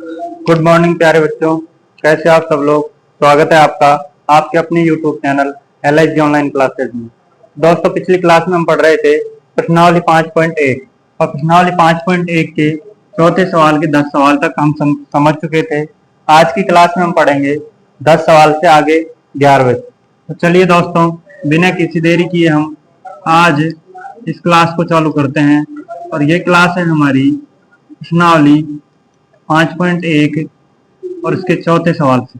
Good morning प्यारे बच्चों, कैसे आप सब लोग। स्वागत है आपका आपके अपने YouTube channel LIG online classes में। दोस्तों, पिछली क्लास में हम पढ़ रहे थे प्रश्नावली 5.1 और प्रश्नावली 5.1 के चौथे सवाल के 10 सवाल तक हम समझ चुके थे। आज की क्लास में हम पढ़ेंगे 10 सवाल से आगे 11वें। तो चलिए दोस्तों, बिना किसी देरी किए हम आज इस क्लास को चालू करते हैं। और ये क्लास है हमारी प्रश्नावली 5.1 और इसके चौथे सवाल से।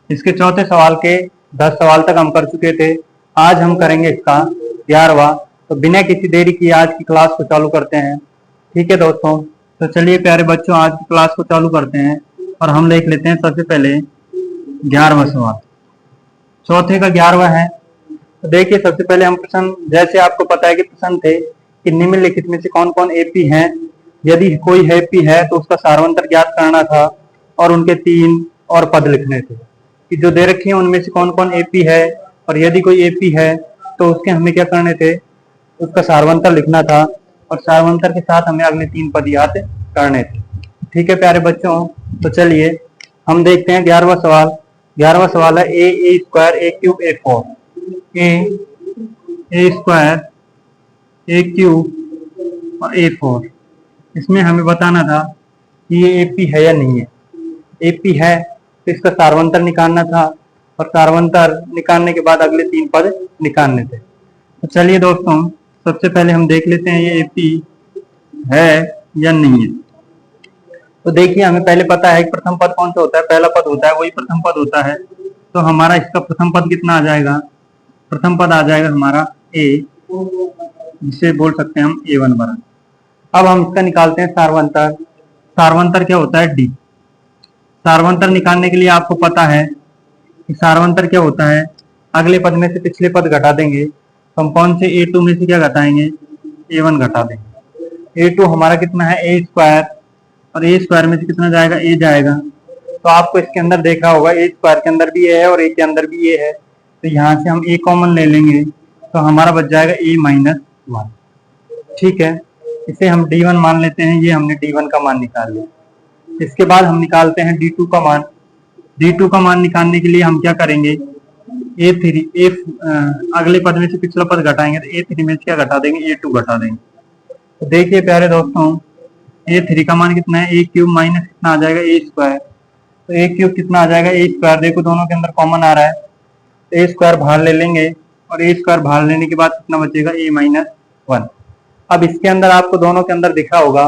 इसके चौथे सवाल के 10 सवाल तक हम कर चुके थे। आज हम करेंगे इसका 11वां। तो बिना किसी देरी किए आज की क्लास को चालू करते हैं। ठीक है दोस्तों, तो चलिए प्यारे बच्चों, आज की क्लास को चालू करते हैं और हम देख लेते हैं सबसे पहले 11वां सवाल। चौथे का 11वां है। तो देखिए, सबसे पहले हम प्रश्न, जैसे आपको पता है कि प्रश्न थे कि निम्नलिखित में से कौन कौन एपी हैं। यदि कोई एपी है तो उसका सार्वंतर ज्ञात करना था और उनके 3 और पद लिखने थे कि जो दे रखे हैं उनमें से कौन कौन एपी है, और यदि कोई एपी है तो उसके हमें क्या करने थे, उसका सार्वंतर लिखना था और सार्वंतर के साथ हमें अगले 3 पद याद करने थे। ठीक है प्यारे बच्चों, तो चलिए हम देखते हैं 11वां सवाल। 11वां सवाल है ए स्क्वायर ए क्यूब ए 4। ए स्क्वायर ए क्यूब और ए 4, इसमें हमें बताना था कि ये एपी है या नहीं है। एपी है तो इसका सार्वंतर निकालना था और सार्वंतर निकालने के बाद अगले 3 पद निकालने थे। तो चलिए दोस्तों, सबसे पहले हम देख लेते हैं ये एपी है या नहीं है। तो देखिए, हमें पहले पता है कि प्रथम पद कौन सा होता है, पहला पद होता है, वही प्रथम पद होता है। तो हमारा इसका प्रथम पद कितना आ जाएगा, प्रथम पद आ जाएगा हमारा ए, जिसे बोल सकते हैं हम A1 बराबर। अब हम इसका निकालते हैं सार्वंतर। सार्वंतर क्या होता है, डी। सार्वंतर निकालने के लिए आपको पता है कि सार्वंतर क्या होता है, अगले पद में से पिछले पद घटा देंगे। तो हम कौन से A2 में से क्या घटाएंगे, A1 घटा देंगे। A2 हमारा कितना है, ए स्क्वायर, और ए स्क्वायर में से कितना जाएगा, ए जाएगा। तो आपको इसके अंदर देखा होगा ए स्क्वायर के अंदर भी ए है और ए के अंदर भी ए है। तो यहाँ से हम ए कॉमन ले लेंगे तो हमारा बच जाएगा A-1। ठीक है, इसे हम D1 मान लेते हैं। ये हमने D1 का मान निकाल लिया। इसके बाद हम निकालते हैं D2 का मान। D2 का मान निकालने के लिए हम क्या करेंगे, अगले पद में से पिछला पद घटाएंगे तो A3 में से क्या घटा देंगे, A2 घटा देंगे। तो देखिए प्यारे दोस्तों, A3 का मान कितना है, ए क्यूब माइनस कितना आ जाएगा, ए स्क्वायर। तो ए क्यूब कितना आ जाएगा, ए स्क्वायर। देखो दोनों के अंदर कॉमन आ रहा है, तो ए स्क्वायर बाहर ले लेंगे और ए स्क्वायर बाहर लेने के बाद कितना बचेगा, A-1। अब इसके अंदर आपको दोनों के अंदर दिखा होगा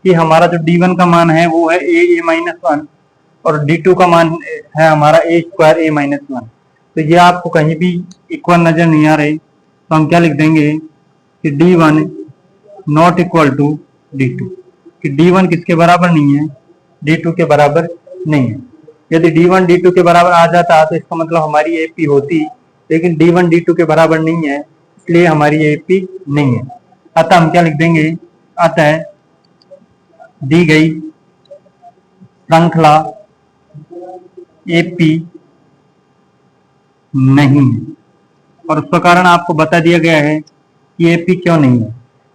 कि हमारा जो D1 का मान है वो है A-1 और D2 का मान है हमारा ए स्क्वायर A-1। तो ये आपको कहीं भी इक्वल नजर नहीं आ रहे, तो हम क्या लिख देंगे कि D1 not equal to D2, कि D1 किसके बराबर नहीं है, D2 के बराबर नहीं है। यदि D1 D2 के बराबर आ जाता तो इसका मतलब हमारी एपी होती, लेकिन D1 D2 के बराबर नहीं है, इसलिए हमारी एपी नहीं है। अतः हम क्या लिख देंगे, अतः दी गई श्रृंखला एपी नहीं है। और उसका कारण आपको बता दिया गया है कि एपी क्यों नहीं है,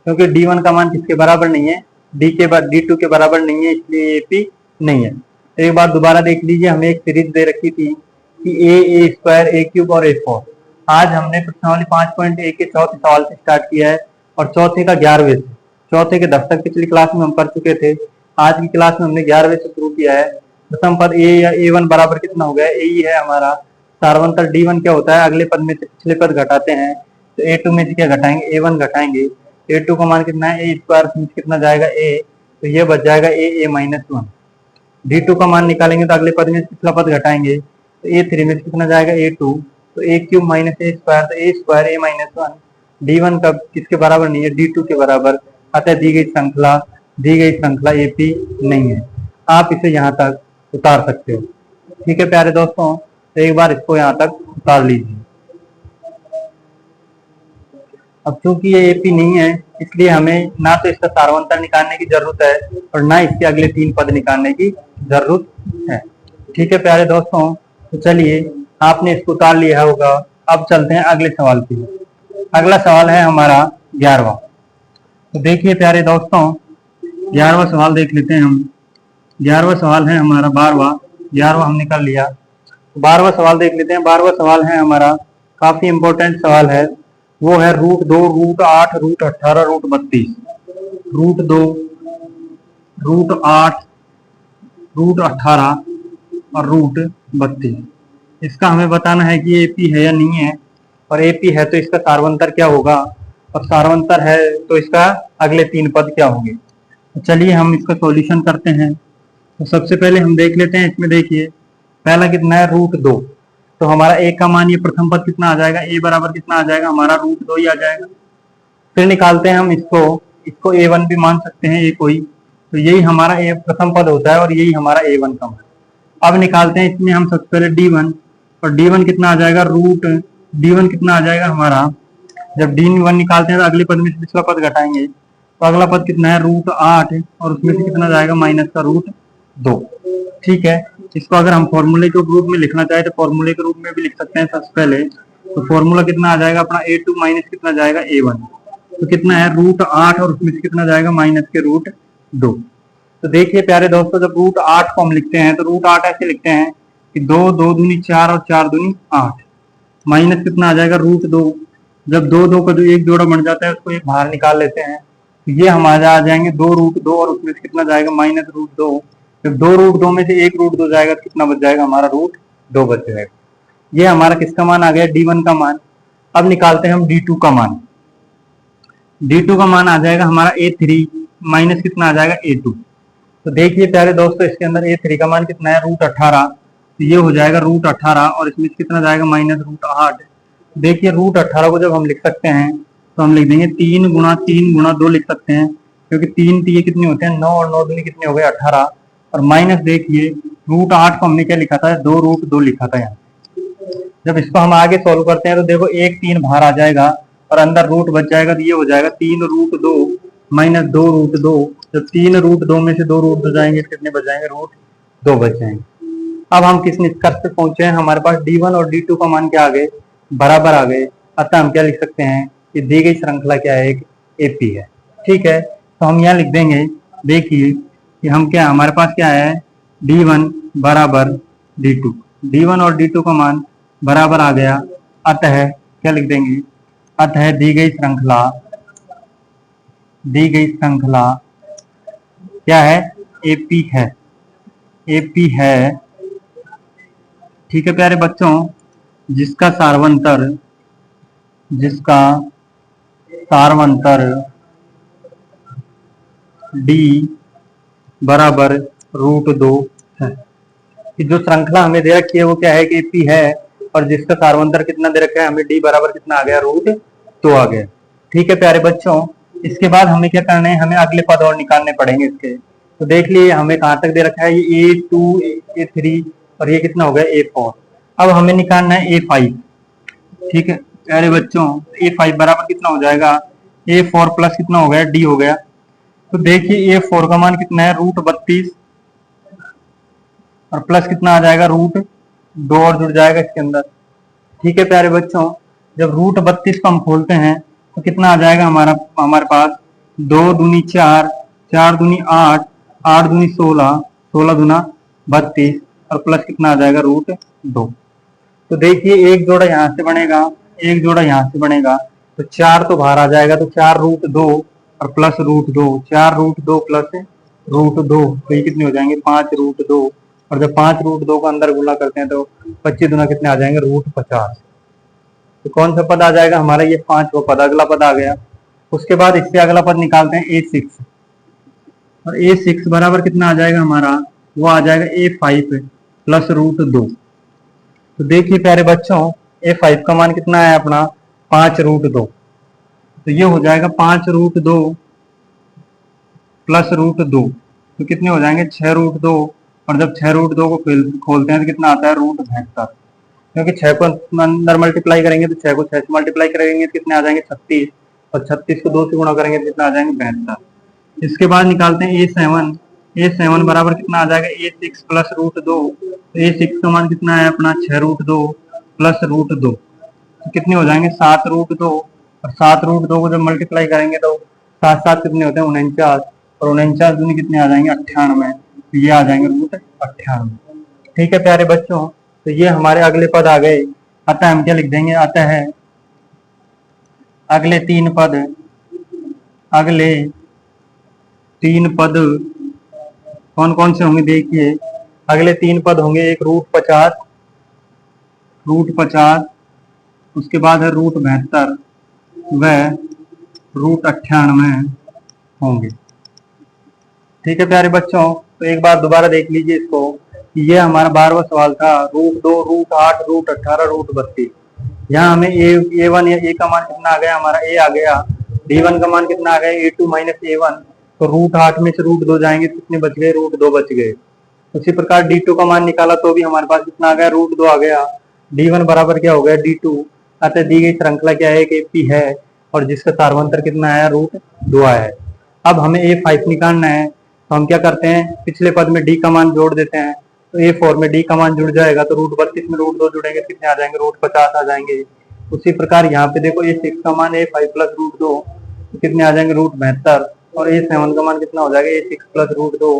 क्योंकि D1 का मान किसके बराबर नहीं है, D2 के बराबर नहीं है, इसलिए एपी नहीं है। एक बार दोबारा देख लीजिए, हमें एक सीरीज दे रखी थी कि ए स्क्वायर ए क्यूब और A4। आज हमने प्रश्नावली 5.1 के चौथे सवाल से स्टार्ट किया है और चौथे का 11वें से। चौथे के 10 तक पिछली क्लास में हम कर चुके थे। आज की क्लास में हमने 11वें से शुरू किया है। प्रथम पद ए या A1 बराबर कितना हो गया, ए ही है हमारा। सार्वंतर D1 क्या होता है, अगले पद में से पिछले पद घटाते हैं। तो A2 में से क्या घटाएंगे, A1 घटाएंगे। A2 का मान कितना है, ए स्क्वायर में कितना जाएगा, ए, तो ये बच जाएगा A-1। D2 का मान निकालेंगे तो अगले पद में पिछला पद घटाएंगे, तो A3 में कितना जाएगा, A2। तो ए क्यूब माइनस ए स्क्वायर, तो ए स्क्वायर A-1। D1 का किसके बराबर नहीं है, D2 के बराबर। अतः दी गई श्रृंखला एपी नहीं है। आप इसे यहाँ तक उतार सकते हो। ठीक है प्यारे दोस्तों, तो एक बार इसको यहाँ तक उतार लीजिए। अब चूंकि ये एपी नहीं है, इसलिए हमें ना तो इसका सार्वंतर निकालने की जरूरत है और ना इसके अगले 3 पद निकालने की जरूरत है। ठीक है प्यारे दोस्तों, तो चलिए आपने इसको उतार लिया होगा। अब चलते हैं अगले सवाल की। अगला सवाल है हमारा 11वां। तो देखिए प्यारे दोस्तों, 11वां सवाल देख लेते हैं हम। 11वां सवाल है हमारा 12वां। 11वां हम निकाल लिया। 12वां सवाल देख लेते हैं। 12वां सवाल है हमारा, काफी इंपॉर्टेंट सवाल है। वो है √2, √8, √18, √32। √2, √8, √18 और √32। इसका हमें बताना है कि एपी है या नहीं है, और एपी है तो इसका सार्वंतर क्या होगा, और सार्वंतर है तो इसका अगले 3 पद क्या होंगे। तो चलिए हम इसका सॉल्यूशन करते हैं। तो सबसे पहले हम देख लेते हैं, इसमें देखिए पहला कितना है √2। तो हमारा ए का मान, ये प्रथम पद कितना आ जाएगा, ए बराबर कितना आ जाएगा, हमारा √2 ही आ जाएगा। फिर निकालते हैं हम इसको A1 भी मान सकते हैं, ए कोई, तो यही हमारा ए प्रथम पद होता है और यही हमारा A1 का मान। अब निकालते हैं इसमें हम सबसे पहले D1, और D1 कितना आ जाएगा, D1 कितना आ जाएगा हमारा, जब D1 निकालते हैं तो अगले पद में से पिछला पद घटाएंगे, तो अगला पद कितना है √8, और उसमें से कितना जाएगा माइनस का √2। ठीक है, इसको अगर हम फॉर्मूले के रूप में लिखना चाहे तो फॉर्मूले के रूप में भी लिख सकते हैं सबसे पहले। तो फॉर्मूला कितना आ जाएगा अपना, A2 माइनस कितना जाएगा A1, तो कितना है √8, और उसमें से कितना जाएगा माइनस के √2। तो देखिए प्यारे दोस्तों, जब √8 को हम लिखते हैं तो √8 ऐसे लिखते हैं कि 2 2 दूनी 4 और 4 दूनी 8, माइनस कितना आ जाएगा √2। जब 2 2 का जो एक जोड़ा बन जाता है उसको एक बाहर निकाल लेते हैं, तो ये हमारे आ जाएंगे 2 √2, और उसमें से कितना जाएगा माइनस √2। जब 2 √2 में से एक √2 जाएगा तो कितना बच जाएगा, हमारा √2 बच जाएगा। ये हमारा किसका मान आ गया, D1 का मान। अब निकालते हैं हम D2 का मान। D2 का मान आ जाएगा हमारा A3 माइनस कितना आ जाएगा A2। तो देखिए प्यारे दोस्तों, इसके अंदर A3 का मान कितना है √18, तो ये हो जाएगा √18, और इसमें कितना जाएगा माइनस √8। देखिए √18 को जब हम लिख सकते हैं तो हम लिख देंगे 3 गुणा 3 गुणा 2 लिख सकते हैं, क्योंकि 3 ये कितने होते हैं 9, और 9 दूनी कितने हो गए 18, और माइनस देखिए √8 को हमने क्या लिखा था, 2 √2 लिखा था यहाँ। जब इसको हम आगे सोल्व करते हैं तो देखो 1 3 बाहर आ जाएगा और अंदर रूट बच जाएगा, तो ये हो जाएगा 3 √2 माइनस 2 √2। जब 3 √2 में से 2 √2 जाएंगे कितने बच जाएंगे, √2 बच जाएंगे। अब हम किस निष्कर्ष पे पहुंचे हैं, हमारे पास D1 और D2 का मान क्या आ गए, बराबर आ गए। अतः हम क्या लिख सकते हैं कि दी गई श्रृंखला क्या है, एक एपी है। ठीक है, तो हम यहाँ लिख देंगे, देखिए कि हम क्या, हमारे पास क्या है, D1 बराबर D2, D1 और D2 का मान बराबर आ गया। अतः क्या लिख देंगे, अतः दी गई श्रृंखला क्या है, एपी है, एपी है। ठीक है प्यारे बच्चों, जिसका सार्वंतर D बराबर √2 है। कि जो श्रृंखला हमें दे रखी है वो क्या है कि एपी है, और जिसका सार्वंतर कितना दे रखा है हमें, D बराबर कितना आ गया, √2 आ गया। ठीक है प्यारे बच्चों, इसके बाद हमें क्या करना है, हमें अगले पद और निकालने पड़ेंगे इसके। तो देख लिए हमें कहाँ तक दे रखा है, ये A2 A3 और ये कितना हो गया A4। अब हमें निकालना है A5। ठीक है प्यारे बच्चों, A5 बराबर कितना हो जाएगा, A4 प्लस कितना हो गया, D हो गया। तो देखिए A4 का मान कितना है, √32, और प्लस कितना आ जाएगा, √2 और जुड़ जाएगा इसके अंदर। ठीक है प्यारे बच्चों, जब √32 को हम खोलते हैं तो कितना आ जाएगा हमारे पास, 2 दूनी 4, 4 दूनी 8, 8 दूनी 16, 16 दूना 32, और प्लस कितना आ जाएगा, √2। तो देखिए एक जोड़ा यहाँ से बनेगा, एक जोड़ा यहाँ से बनेगा, तो 4 तो बाहर आ जाएगा, तो 4 √2 और प्लस √2, 4 √2 प्लस √2, तो ये कितने हो जाएंगे, 5 √2। और जब 5 √2 को अंदर गुणा करते हैं तो 25 दूना कितने आ जाएंगे, √50। तो कौन सा पद आ जाएगा हमारा, ये 5वां पद, अगला पद आ गया। उसके बाद इससे अगला पद निकालते हैं A6, और A6 बराबर कितना आ जाएगा हमारा, वो आ जाएगा A5 प्लस √2। तो देखिए प्यारे बच्चों, A5 का मान कितना है अपना, 5 √2। तो ये हो जाएगा 5 √2 प्लस √2, तो कितने हो जाएंगे, 6 √2। और जब 6 √2 को खोलते हैं तो कितना आता है, √72। क्योंकि 6 को अंदर मल्टीप्लाई करेंगे तो 6 को 6 से मल्टीप्लाई करेंगे तो कितने आ जाएंगे, 36, और 36 को 2 से गुणा करेंगे तो कितना आ जाएंगे, 72। इसके बाद निकालते हैं A7। A7 बराबर कितना आ जाएगा, A6 प्लस √2। तो A6 का मान कितना है अपना, 6 √2 प्लस √2, तो कितने हो जाएंगे, 7 √2। और 7 √2 को जब मल्टीप्लाई करेंगे तो 7 7 कितने होते हैं, 49, और 49 दूनी कितने आ जाएंगे, 98। तो ये आ जाएंगे √98। ठीक है प्यारे बच्चों, तो ये हमारे अगले पद आ गए। अतः हम क्या लिख देंगे, अतः अगले तीन पद कौन कौन से होंगे देखिए। अगले 3 पद होंगे, एक √50, उसके बाद है √72 व √98 होंगे। ठीक है प्यारे बच्चों, तो एक बार दोबारा देख लीजिए इसको कि ये हमारा 12वां सवाल था। √2, √8, √18, √32। यहाँ हमें A1 या A का मान कितना आ गया, हमारा A आ गया। D1 का मान कितना आ गया, A2 - A1। तो √8 में से √2 जाएंगे तो कितने बच गए, √2 बच गए। उसी प्रकार D2 का मान निकाला तो भी हमारे पास कितना आ गया, √2 आ गया। D1 बराबर क्या हो गया, D2। अतः दी गई श्रृंखला क्या है, कि AP है और जिसका सार्वंतर कितना आया, √2 आया है। अब हमें A5 निकालना है, तो हम क्या करते हैं, पिछले पद में D का मान जोड़ देते हैं। तो A4 में D का मान जुड़ जाएगा, तो √32 में √2 जुड़ेंगे कितने आ जाएंगे, √50 आ जाएंगे। उसी प्रकार यहाँ पे देखो A6 का मान A5 + √2 तो कितने आ जाएंगे, √72। और A7 का मान कितना हो जाएगा, A6 + √2,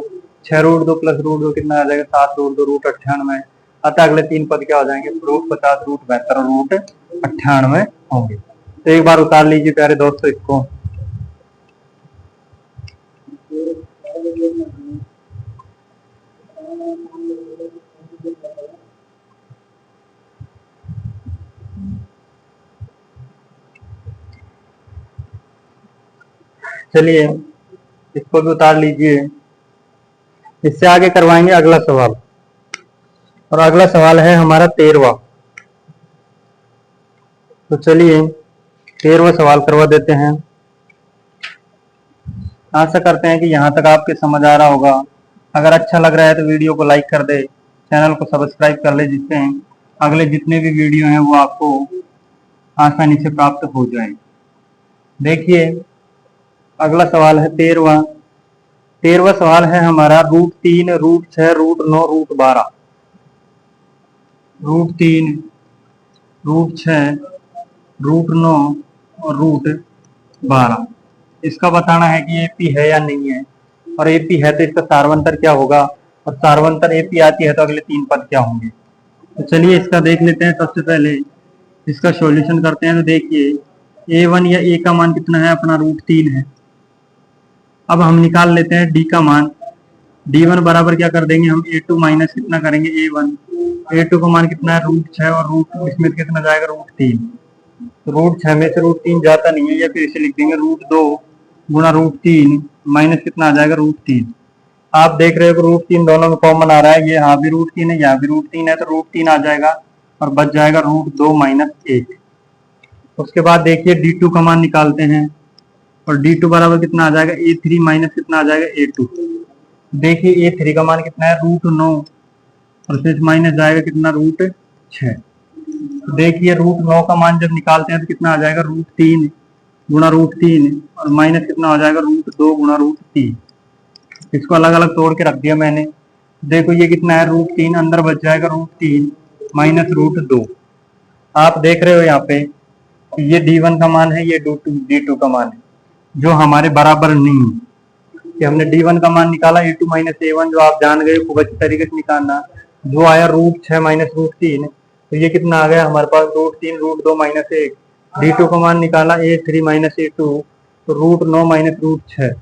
6 √2 + √2 कितना आ जाएगा, 7 √2 √98। अतः अगले 3 पद क्या हो जाएंगे, √50, √72 और √98 होंगे। तो एक बार उतार लीजिए प्यारे दोस्तों इसको। चलिए इसको भी उतार लीजिए। इससे आगे करवाएंगे अगला सवाल, और अगला सवाल है हमारा 13वां। तो चलिए 13वां सवाल करवा देते हैं। आशा करते हैं कि यहाँ तक आपके समझ आ रहा होगा। अगर अच्छा लग रहा है तो वीडियो को लाइक कर दे, चैनल को सब्सक्राइब कर ले, जिससे अगले जितने भी वीडियो हैं वो आपको आसानी से प्राप्त हो जाए। देखिए अगला सवाल है 13वां। 13वां सवाल है हमारा √3, √6, √9, √12। √3, √6, √9 और √12। इसका बताना है कि AP है या नहीं है, और AP है तो इसका सार्वंतर क्या होगा, और सार्वंतर AP आती है तो अगले 3 पद क्या होंगे। तो चलिए इसका देख लेते हैं। सबसे पहले इसका सॉल्यूशन करते हैं। तो देखिए A1 या A का मान कितना है, अपना √3 है। अब हम निकाल लेते हैं D का मान। D1 बराबर क्या कर देंगे हम, A2 माइनस कितना करेंगे, A1। A2 का मान कितना है, √6 और इसमें कितना जाएगा, √3। तो √6 में से √3 जाता नहीं है, या फिर इसे लिख देंगे √2 गुणा √3 माइनस कितना आ जाएगा, √3। आप देख रहे हो कि √3 दोनों में कॉमन आ रहा है, ये यहाँ भी √3 है, यहाँ भी √3 है, तो √3 आ जाएगा और बच जाएगा √2 - 1। उसके बाद देखिए D2 का मान निकालते हैं, और D2 बराबर कितना आ जाएगा, A3 माइनस कितना आ जाएगा, A2। देखिए A3 का मान कितना है, √9 और फिर माइनस जाएगा कितना, √6। देखिए √9 का मान जब निकालते हैं तो कितना आ जाएगा, √3 गुणा √3 और माइनस कितना हो जाएगा, √2 गुणा √3। इसको अलग अलग तोड़ के रख दिया मैंने। देखो ये कितना है, √3, अंदर बच जाएगा √3 माइनस √2। आप देख रहे हो यहाँ पे ये D1 का मान है, ये D2 का मान है, जो हमारे बराबर नहीं है। कि हमने D1 का मान निकाला, A2 - A1 जो आप जान गए खूब अच्छी तरीके से निकालना, जो आया √6 माइनस √3। तो ये कितना आ गया हमारे पास, √3, √2 - 1। D2 का मान निकाला, A3 - A2, तो √9 माइनस √6।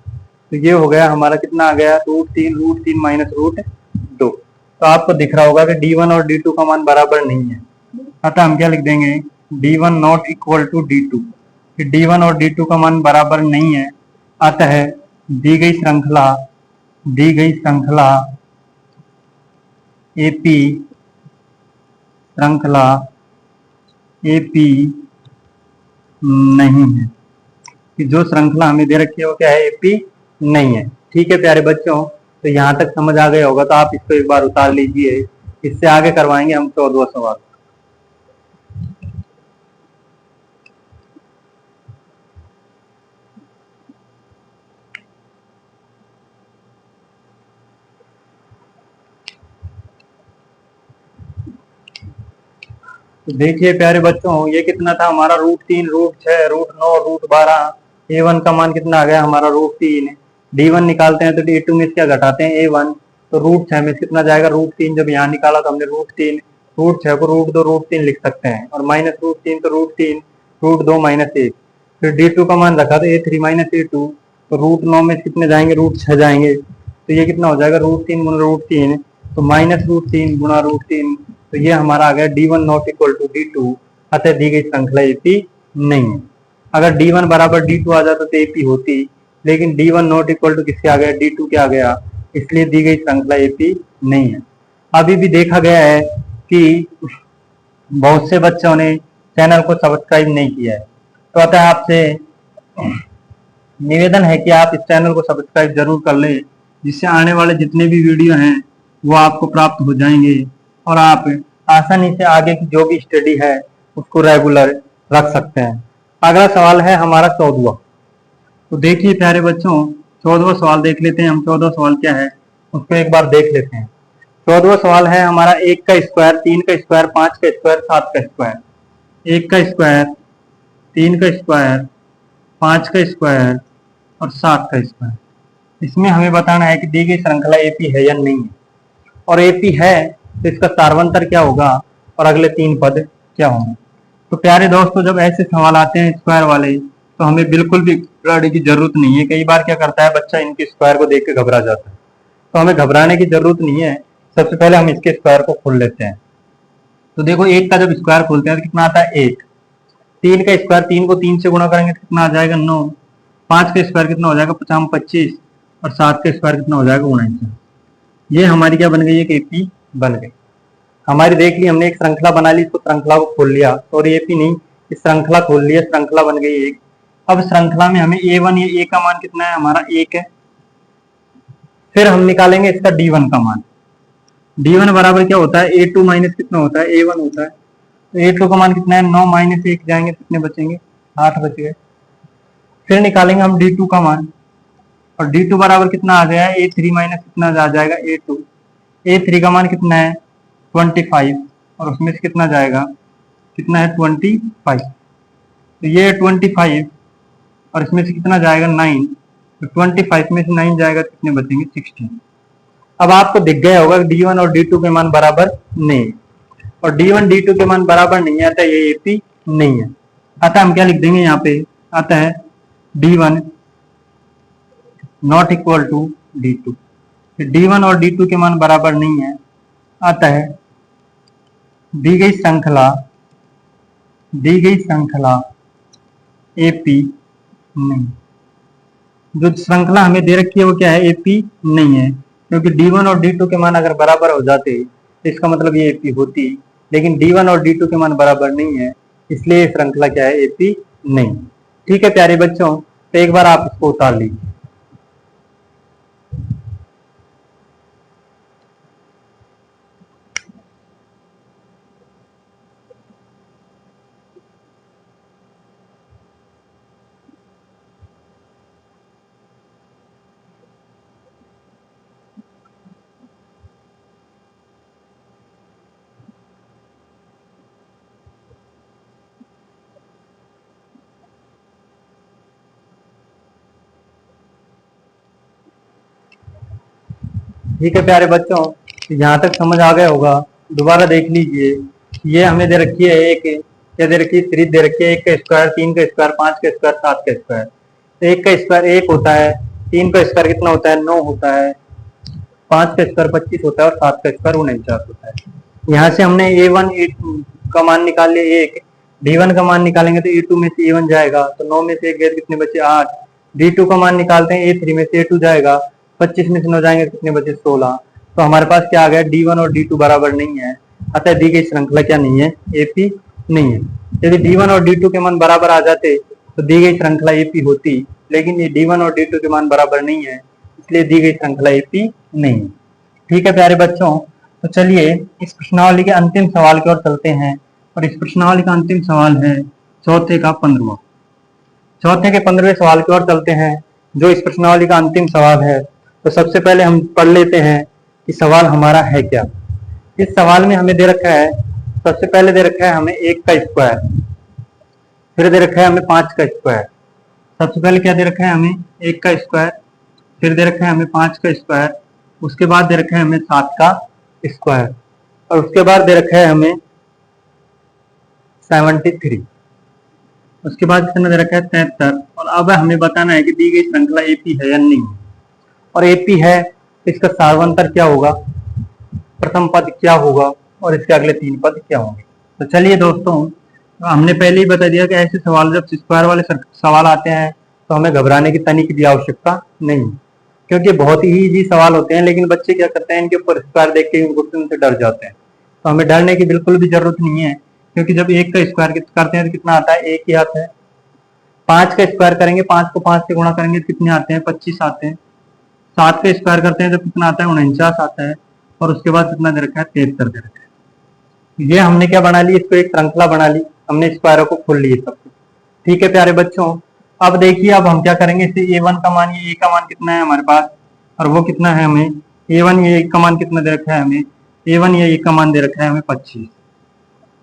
तो ये हो गया हमारा कितना आ गया, √3 माइनस √2। तो आपको दिख रहा होगा कि D1 और D2 का मान बराबर नहीं है। अतः हम क्या लिख देंगे, D1 not equal to D2। D1 और D2 का मान बराबर नहीं है। अतः दी गई श्रृंखला AP श्रृंखला AP नहीं है, कि जो श्रृंखला हमें दे रखी है वो क्या है, AP नहीं है। ठीक है प्यारे बच्चों, तो यहाँ तक समझ आ गया होगा, तो आप इसको एक बार उतार लीजिए। इससे आगे करवाएंगे हम 14वां सवाल। तो देखिए प्यारे बच्चों, ये कितना था हमारा, √3, √6, √9, √12। A1 का मान कितना आ गया हमारा, √3। D1 निकालते हैं तो D2 में क्या घटाते हैं, A1। तो रूट 6 में कितना जाएगा, √3। जब यहाँ निकाला तो हमने √3, √6 को √2 √3 लिख सकते हैं, और -√3 तो √3, √2 -1। फिर d2 का मान रखा तो a3 -a2, तो √9 में कितने जाएंगे, √6 जाएंगे, तो ये कितना हो जाएगा, √3 गुना √3, तो -√3 गुना √3, तो ये हमारा आ गया d1 not equal to d2, अतः दी गई श्रृंखला AP नहीं है। अगर d1 बराबर d2 आ जाता तो AP होती, लेकिन d1 नॉट इक्वल टू किसके आ गया, d2 के आ गया, इसलिए दी गई श्रृंखला AP नहीं है। अभी भी देखा गया है कि बहुत से बच्चों ने चैनल को सब्सक्राइब नहीं किया है, तो अतः आपसे निवेदन है कि आप इस चैनल को सब्सक्राइब जरूर कर लें, जिससे आने वाले जितने भी वीडियो हैं वो आपको प्राप्त हो जाएंगे और आप आसानी से आगे की जो भी स्टडी है उसको रेगुलर रख सकते हैं। अगला सवाल है हमारा 14वां। तो देखिए प्यारे बच्चों, 14वां सवाल देख लेते हैं हम। 14वां सवाल क्या है उसको एक बार देख लेते हैं। 14वां सवाल है हमारा 1 का स्क्वायर, 3 का स्क्वायर, 5 का स्क्वायर, 7 का स्क्वायर। 1 का स्क्वायर, 3 का स्क्वायर, 5 का स्क्वायर और 7 का स्क्वायर। इसमें हमें बताना है कि दी गई श्रृंखला AP है या नहीं है, और AP है तो इसका सार्वंतर क्या होगा और अगले 3 पद क्या होंगे। तो प्यारे दोस्तों, जब ऐसे सवाल आते हैं स्क्वायर वाले तो हमें बिल्कुल भी घबराने की जरूरत नहीं है। कई बार क्या करता है बच्चा, इनके स्क्वायर को देख के घबरा जाता है, तो हमें घबराने की जरूरत नहीं है। सबसे पहले हम इसके स्क्वायर को खोल लेते हैं। तो देखो 1 का जब स्क्वायर खोलते हैं तो कितना आता है 1। 3 का स्क्वायर, 3 को 3 से गुणा करेंगे तो कितना आ जाएगा 9। 5 का स्क्वायर कितना हो जाएगा 50 25, और 7 का स्क्वायर कितना हो जाएगा 49। ये हमारी क्या बन गई, एक AP बन गई हमारी। देख ली हमने, एक श्रृंखला बना ली, इसको श्रृंखला को खोल लिया, और AP नहीं, इस श्रृंखला खोल लिया, श्रृंखला बन गई एक। अब श्रृंखला में हमें A1, ये A का मान कितना है हमारा 1 है। फिर हम निकालेंगे इसका D1 का मान। D1 बराबर क्या होता है, A2 माइनस कितना होता है, A1 होता है। तो A2 का मान कितना है 9 - 1 जाएंगे कितने बचेंगे, 8 बच गए। फिर निकालेंगे हम D2 का मान, और D2 बराबर कितना आ गया है, A3 माइनस कितना आ जाएगा A2। A3 का मान कितना है 25, और उसमें से कितना जाएगा, कितना है 25, तो ये 25 और इसमें से कितना जाएगा 9, तो 25 में से 9 जाएगा कितने बचेंगे 16। अब आपको दिख गया होगा D1 और D2 के मान बराबर नहीं, और D1 D2 के मान बराबर नहीं है, अतः ये AP नहीं है। अतः हम क्या लिख देंगे यहाँ पे, अतः D1 not equal to D2। D1 और D2 के मान बराबर नहीं है, अतः दी गई श्रृंखला AP नहीं। जो श्रृंखला हमें दे रखी है वो क्या है, AP नहीं है, क्योंकि D1 और D2 के मान अगर बराबर हो जाते तो इसका मतलब ये AP होती, लेकिन D1 और D2 के मान बराबर नहीं है, इसलिए श्रृंखला क्या है, AP नहीं। ठीक है प्यारे बच्चों, तो एक बार आप इसको उतार लीजिए। ठीक है प्यारे बच्चों, यहाँ तक समझ आ गया होगा। दोबारा देख लीजिए, ये हमें दे रखी है एक, क्या दे रखी है, सीरीज दे रखी है 1 का स्क्वायर, 3 का स्क्वायर, 5 का स्क्वायर, 7 का स्क्वायर। तो 1 का स्क्वायर 1 होता है, 3 का स्क्वायर कितना होता है 9 होता है, 5 का स्क्वायर 25 होता है, और 7 का स्क्वायर 49 होता है। यहाँ से हमने A1 का मान निकाल लिया 1, D1 का मान निकालेंगे तो A2 में से A1 जाएगा, तो 9 में से 1 गए कितने बचे 8। D2 का मान निकालते हैं A3 में से A2 जाएगा, 25 में से 9 जाएंगे कितने बचे 16। तो हमारे पास क्या आ गया, D1 और D2 बराबर नहीं है, अतः दी गई श्रृंखला क्या नहीं है, AP नहीं है। यदि D1 और D2 के मान बराबर आ जाते तो दी गई श्रृंखला AP होती, लेकिन ये D1 और D2 के मान बराबर नहीं है, इसलिए दी गई श्रृंखला AP नहीं है। ठीक है प्यारे बच्चों, तो चलिए इस प्रश्नावली के अंतिम सवाल की ओर चलते हैं, और इस प्रश्नावली का अंतिम सवाल है चौथे का 15वां। चौथे के 15वें सवाल की ओर चलते हैं, जो इस प्रश्नावली का अंतिम सवाल है। तो सबसे पहले हम पढ़ लेते हैं कि सवाल हमारा है क्या। इस सवाल में हमें दे रखा है, सबसे पहले दे रखा है हमें 1 का स्क्वायर, फिर दे रखा है हमें 5 का स्क्वायर। सबसे पहले क्या दे रखा है हमें 1 का स्क्वायर, फिर दे रखा है हमें 5 का स्क्वायर, उसके बाद दे रखा है हमें 7 का स्क्वायर, और उसके बाद दे रखा है हमें 73, उसके बाद कितना दे रखा है 73। और अब हमें बताना है कि दी गई श्रृंखला एपी है या नहीं, और एपी है तो इसका सार्वंतर क्या होगा, प्रथम पद क्या होगा, और इसके अगले 3 पद क्या होंगे। तो चलिए दोस्तों, हमने पहले ही बता दिया कि ऐसे सवाल जब स्क्वायर वाले सवाल आते हैं तो हमें घबराने की तनिक भी आवश्यकता नहीं, क्योंकि बहुत ही इजी सवाल होते हैं, लेकिन बच्चे क्या करते हैं, इनके ऊपर स्क्वायर देख के उनसे डर जाते हैं। तो हमें डरने की बिल्कुल भी जरूरत नहीं है, क्योंकि जब 1 का स्क्वायर करते हैं तो कितना आता है, 1 ही आता है। 5 का स्क्वायर करेंगे, 5 को 5 से गुणा करेंगे तो कितने आते हैं, 25 आते हैं। 7 का स्क्वायर करते हैं तो कितना आता है, 49 आता है। और उसके बाद कितना दे रखा है, 73 दे रखा है। ये हमने क्या बना ली, इसको एक श्रृंखला बना ली, हमने स्क्वायरों को खोल लिए सब कुछ। ठीक है प्यारे बच्चों, अब देखिए अब हम क्या करेंगे, इसे a1 का मान, ये a का मान कितना है हमारे पास, और वो कितना है हमें a1, ये का मान कितना दे रखा है हमें a1, ये a का मान दे रखा है हमें 25,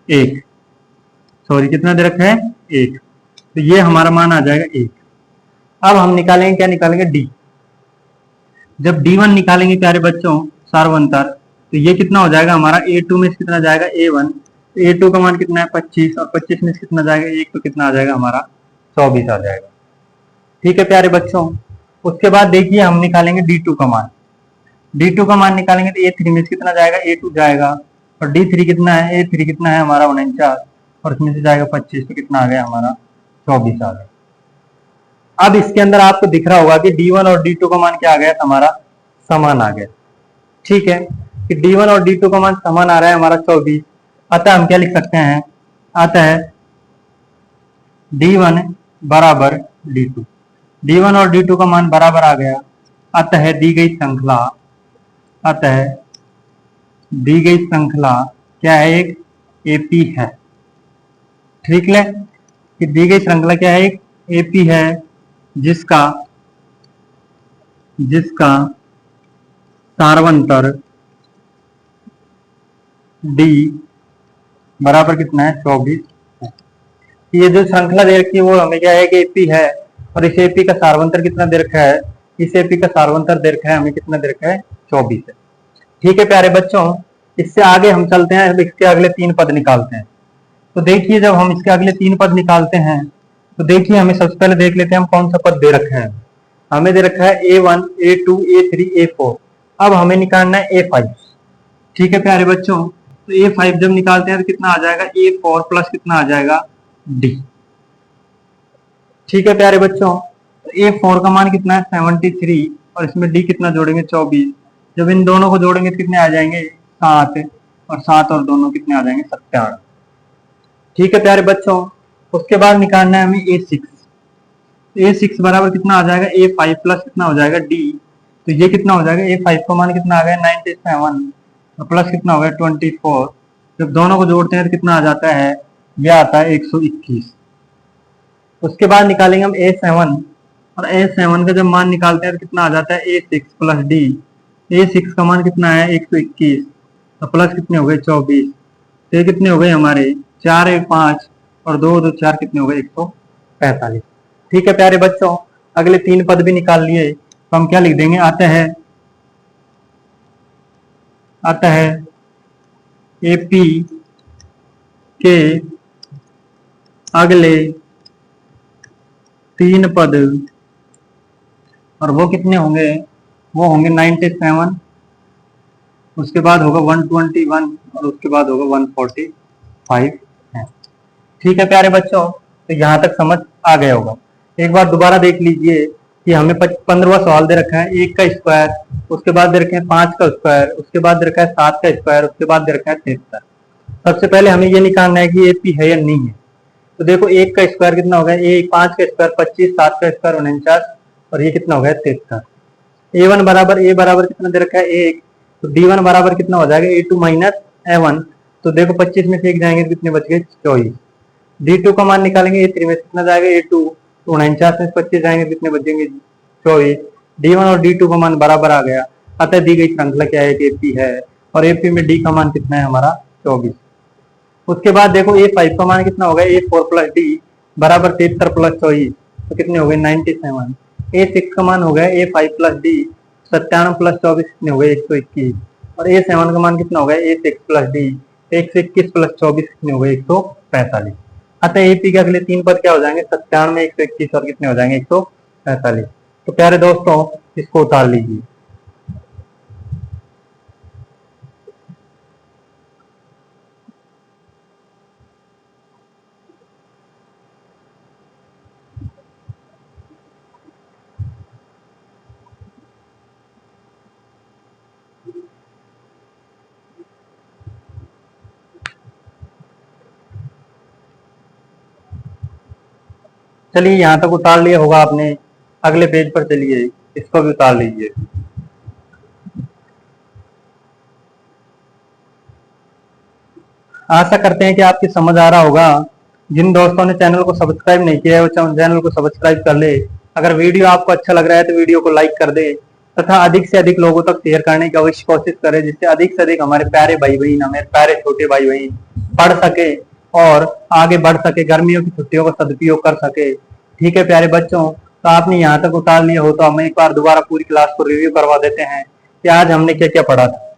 1 सॉरी कितना दे रखा है 1, तो ये हमारा मान आ जाएगा 1। अब हम निकालेंगे, क्या निकालेंगे, d। जब d1 निकालेंगे प्यारे बच्चों सार्वंतर, तो ये कितना हो जाएगा हमारा, a2 में कितना जाएगा a1, तो a2 का मान कितना है 25, और 25 में कितना जाएगा 1, तो कितना आ जाएगा हमारा 24 आ जाएगा। ठीक है प्यारे बच्चों, उसके बाद देखिए हम निकालेंगे d2 का मान। d2 का मान निकालेंगे तो a3 में कितना जाएगा, a2 जाएगा, और d3 कितना है, a3 कितना है हमारा 49, और इसमें से जाएगा 25, तो कितना आ गया हमारा 24 आ गया। अब इसके अंदर आपको दिख रहा होगा कि d1 और d2 का मान क्या आ गया, हमारा समान आ गया। ठीक है, कि d1 और d2 का मान समान आ रहा है हमारा 24, अतः हम क्या लिख सकते हैं, अतः d1 बराबर d2, d1 और d2 का मान बराबर आ गया, अतः दी गई श्रृंखला, अतः दी गई श्रृंखला क्या है, एक एपी है। ठीक है, कि दी गई श्रृंखला क्या है, एक एपी है, जिसका सार्वंतर d बराबर कितना है, 24 है। ये जो श्रृंखला दे रखी है वो हमें क्या है कि एपी है, और इस एपी का सार्वंतर कितना दे रखा है, इस एपी का सार्वंतर दे रखा है हमें कितना दे रखा है, 24 है। ठीक है प्यारे बच्चों, इससे आगे हम चलते हैं, इसके अगले 3 पद निकालते हैं। तो देखिए जब हम इसके अगले 3 पद निकालते हैं, तो देखिए हमें सबसे पहले देख लेते हैं हम कौन सा पद दे रखे हैं। हमें दे रखा है a1, a2, a3, a4। अब हमें निकालना है a5। ठीक है प्यारे बच्चों, तो a5 जब निकालते हैं तो कितना आ जाएगा, a4 प्लस कितना आ जाएगा d। ठीक है प्यारे बच्चों, तो a4 का मान कितना है 73, और इसमें d कितना जोड़ेंगे 24। जब इन दोनों को जोड़ेंगे तो कितने आ जाएंगे 7, और 7 और दोनों कितने आ जाएंगे 97। ठीक है प्यारे बच्चों, उसके बाद निकालना है हमें a6। a6 बराबर कितना आ जाएगा, a5 प्लस कितना हो जाएगा d। तो ये कितना हो जाएगा, a5 का मान कितना आ गया 97, और प्लस कितना हो गया 24। जब दोनों को जोड़ते हैं तो कितना आ जाता है, यह आता है 121। उसके बाद निकालेंगे हम a7, और a7 का जब मान निकालते हैं तो कितना आ जाता है a6 प्लस d। a6 का मान कितना है 121, तो प्लस कितने हो गए 24। तो ये कितने हो गए हमारे 4, 1, 5 और 2, 2, 4 कितने हो गए 145। ठीक है प्यारे बच्चों, अगले 3 पद भी निकाल लिए, तो हम क्या लिख देंगे, अतः एपी के अगले 3 पद, और वो कितने होंगे, वो होंगे 97, उसके बाद होगा 121, और उसके बाद होगा 145 है। ठीक है प्यारे बच्चों, तो यहाँ तक समझ आ गया होगा। एक बार दोबारा देख लीजिए कि हमें 15वां सवाल दे रखा है 1 का स्क्वायर, उसके बाद दे रखे हैं 5 का स्क्वायर, उसके बाद दे रखा है 7 का स्क्वायर, उसके बाद दे रखा है 73। सबसे पहले हमें ये निकालना है कि एपी है या नहीं है। तो देखो 1 का स्क्वायर कितना हो गया, 5 का स्क्वायर 25, 7 का स्क्वायर 49, और ये कितना हो गया 73। a1 बराबर a बराबर कितना दे रखा है 1, तो d1 बराबर कितना हो जाएगा a2 माइनस a1। तो देखो 25 में से 1 जाएंगे तो कितने बच गए 24। d2 का मान निकालेंगे a3 में कितना जाएगा a2, तो 49 में 25 जाएंगे तो कितने बचेंगे 24। d1 और d2 का मान बराबर आ गया, अतः दी गई श्रृंखला क्या है, एपी है, और एपी में d का मान कितना है हमारा 24। उसके बाद देखो a5 का मान कितना होगा, a4 प्लस d बराबर 73 प्लस 24, तो कितने हो गए 97। a6 का मान हो गया a5 प्लस d 97 प्लस 24 कितने हो गए 121, और A7 का मान कितना हो गया A6 प्लस D 121 प्लस 24 कितने हो गए 145। अतः AP के अगले तीन पद क्या हो जाएंगे 97, 121 और कितने हो जाएंगे 145। तो प्यारे दोस्तों इसको उतार लीजिए। चलिए यहाँ तक उतार लिया होगा आपने, अगले पेज पर चलिए, इसको भी उतार लीजिए। आशा करते हैं कि आपकी समझ आ रहा होगा। जिन दोस्तों ने चैनल को सब्सक्राइब नहीं किया है वो चैनल को सब्सक्राइब कर ले। अगर वीडियो आपको अच्छा लग रहा है तो वीडियो को लाइक कर दे तथा अधिक से अधिक लोगों तक शेयर करने की अवश्य कोशिश करें, जिससे अधिक से अधिक हमारे प्यारे भाई बहन, हमारे प्यारे छोटे भाई बहन पढ़ सके और आगे बढ़ सके, गर्मियों की छुट्टियों का सदुपयोग कर सके। ठीक है प्यारे बच्चों, तो आपने यहाँ तक उतार लिया हो तो हम एक बार दोबारा पूरी क्लास को रिव्यू करवा देते हैं कि आज हमने क्या क्या पढ़ा था।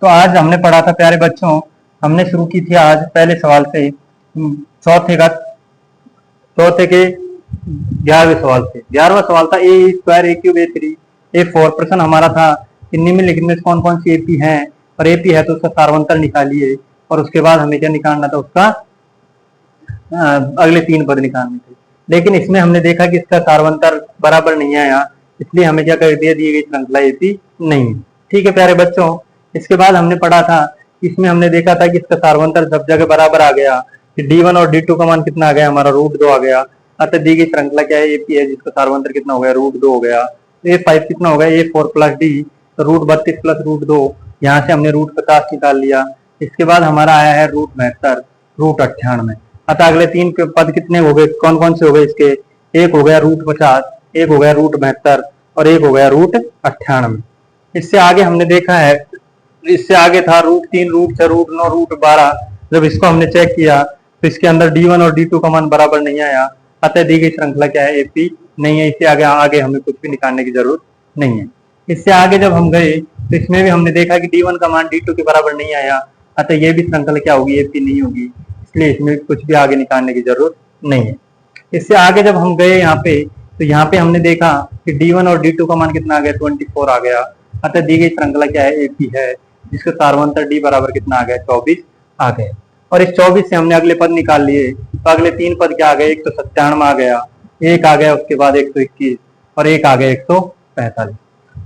तो आज हमने पढ़ा था प्यारे बच्चों, हमने शुरू की थी आज पहले सवाल से, चौथे के 11वें सवाल से। 11वां सवाल था ए स्क्वायर ए क्यूब ए थ्री ए फोर। प्रश्न हमारा था कि निम्नलिखित में कौन कौन सी एपी है, और एपी है तो उसका सार्वंतर निकालिए, और उसके बाद हमें क्या निकालना था उसका अगले तीन पद निकालने थे। लेकिन इसमें हमने देखा कि इसका सार्वंतर बराबर नहीं आया, इसलिए हमें क्या कर दिया, दी गई श्रृंखला एपी नहीं। ठीक है प्यारे बच्चों, इसके बाद हमने पढ़ा था, इसमें हमने देखा था कि इसका सार्वंतर सब जगह बराबर आ गया, कि D1 और D2 का मान कितना आ गया हमारा √2 आ गया। अतः दी गई श्रृंखला क्या है एपी है, जिसका सार्वंतर कितना हो गया √2 हो गया। A5 कितना हो गया A4 प्लस D तो √32 प्लस √2, यहाँ से हमने √50 निकाल लिया। इसके बाद हमारा आया है √72 √98। अतः अगले तीन के पद कितने हो गए, कौन कौन से हो गए इसके, एक हो गया √50, एक हो गया √72 और एक हो गया √98। इससे आगे हमने देखा है, इससे आगे था √3 √6 √9 √12। जब इसको हमने चेक किया तो इसके अंदर D1 और D2 का मान बराबर नहीं आया, अतः दी गई श्रृंखला क्या है एपी नहीं है। इससे आगे हमें कुछ भी निकालने की जरूरत नहीं है। इससे आगे जब हम गए तो इसमें भी हमने देखा कि D1 का मान D2 के बराबर नहीं आया, अतः ये भी श्रृंखला क्या होगी एपी नहीं होगी, इसलिए इसमें कुछ भी आगे निकालने की जरूरत नहीं है। इससे आगे जब हम गए यहाँ पे तो यहाँ पे हमने देखा कि D1 और D2 का मान कितना आ गया 24 आ गया, अतः दी गई श्रृंखला क्या है एपी है, जिसका सार्वंतर D बराबर कितना आ गया 24 आ गया। और इस 24 से हमने अगले पद निकाल लिए, तो अगले तीन पद क्या आ गए, एक तो 97 आ गया, एक आ गया उसके बाद 121 और एक आ गया 145।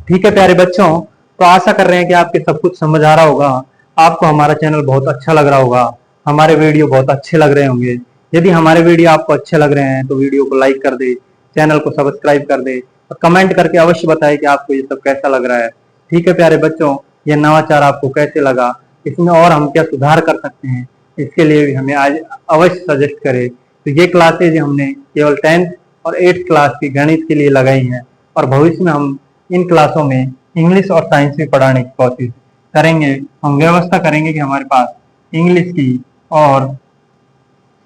ठीक है प्यारे बच्चों, तो आशा कर रहे हैं कि आपके सब कुछ समझ आ रहा होगा, आपको हमारा चैनल बहुत अच्छा लग रहा होगा, हमारे वीडियो बहुत अच्छे लग रहे होंगे। यदि हमारे वीडियो आपको अच्छे लग रहे हैं तो वीडियो को लाइक कर दे, चैनल को सब्सक्राइब कर दे और कमेंट करके अवश्य बताएं कि आपको ये सब कैसा लग रहा है। ठीक है प्यारे बच्चों, ये नवाचार आपको कैसे लगा, इसमें और हम क्या सुधार कर सकते हैं, इसके लिए भी हमें आज अवश्य सजेस्ट करें। तो ये क्लासेज हमने केवल 10th और 8th क्लास की गणित के लिए लगाई हैं, और भविष्य में हम इन क्लासों में इंग्लिश और साइंस भी पढ़ाने की कोशिश करेंगे। हम व्यवस्था करेंगे कि हमारे पास इंग्लिश की और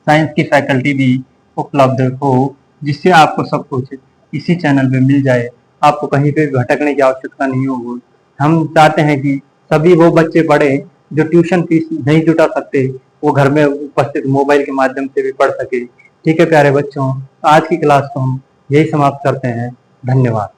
साइंस की फैकल्टी भी उपलब्ध हो, जिससे आपको सब कुछ इसी चैनल पे मिल जाए, आपको कहीं पे भटकने की आवश्यकता नहीं होगी। हम चाहते हैं कि सभी वो बच्चे पढ़े जो ट्यूशन फीस नहीं जुटा सकते, वो घर में उपस्थित मोबाइल के माध्यम से भी पढ़ सके। ठीक है प्यारे बच्चों, आज की क्लास को हम यही समाप्त करते हैं। धन्यवाद।